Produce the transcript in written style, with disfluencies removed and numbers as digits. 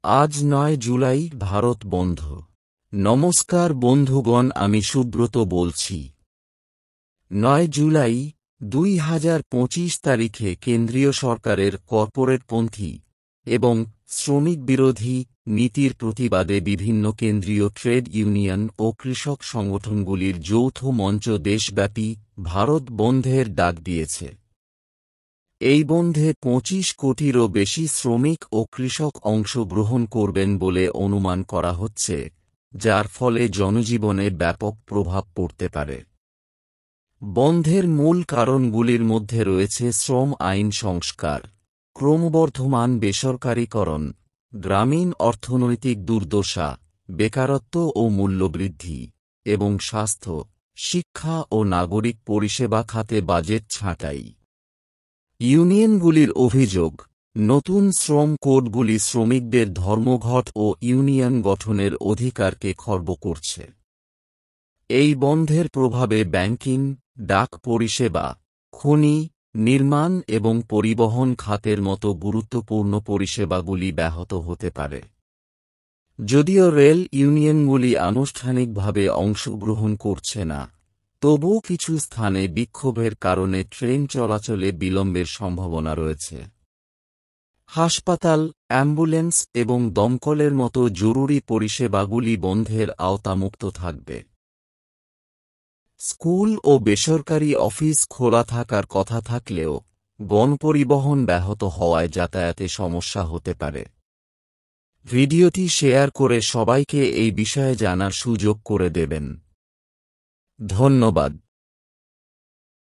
আজ ৯ জুলাই ভারত বন্ধ। নমস্কার বন্ধুগণ, আমি সুব্রত বলছি। ৯ জুলাই ২০২৫ তারিখে কেন্দ্রীয় সরকারের কর্পোরেটপন্থী এবং শ্রমিক বিরোধী নীতির প্রতিবাদে বিভিন্ন কেন্দ্রীয় ট্রেড ইউনিয়ন ও কৃষক সংগঠনগুলির যৌথ মঞ্চ দেশব্যাপী ভারত বন্ধের ডাক দিয়েছে। এই বন্ধে ২৫ কোটিরও বেশি শ্রমিক ও কৃষক অংশগ্রহণ করবেন বলে অনুমান করা হচ্ছে, যার ফলে জনজীবনে ব্যাপক প্রভাব পড়তে পারে। বন্ধের মূল কারণগুলির মধ্যে রয়েছে শ্রম আইন সংস্কার, ক্রমবর্ধমান বেসরকারীকরণ, গ্রামীণ অর্থনৈতিক দুর্দশা, বেকারত্ব ও মূল্যবৃদ্ধি, এবং স্বাস্থ্য, শিক্ষা ও নাগরিক পরিষেবা খাতে বাজেট ছাঁটাই। ইউনিয়নগুলির অভিযোগ, নতুন শ্রম কোডগুলি শ্রমিকদের ধর্মঘট ও ইউনিয়ন গঠনের অধিকারকে খর্ব করছে। এই বন্ধের প্রভাবে ব্যাংকিং, ডাক পরিষেবা, খনি, নির্মাণ এবং পরিবহন খাতের মতো গুরুত্বপূর্ণ পরিষেবাগুলি ব্যাহত হতে পারে। যদিও রেল ইউনিয়নগুলি আনুষ্ঠানিকভাবে অংশগ্রহণ করছে না, তবুও কিছু স্থানে বিক্ষোভের কারণে ট্রেন চলাচলে বিলম্বের সম্ভাবনা রয়েছে। হাসপাতাল, অ্যাম্বুলেন্স এবং দমকলের মতো জরুরি পরিষেবাগুলি বন্ধের আওতামুক্ত থাকবে। স্কুল ও বেসরকারি অফিস খোলা থাকার কথা থাকলেও গণপরিবহন ব্যাহত হওয়ায় যাতায়াতে সমস্যা হতে পারে। ভিডিওটি শেয়ার করে সবাইকে এই বিষয়ে জানার সুযোগ করে দেবেন। ধন্যবাদ।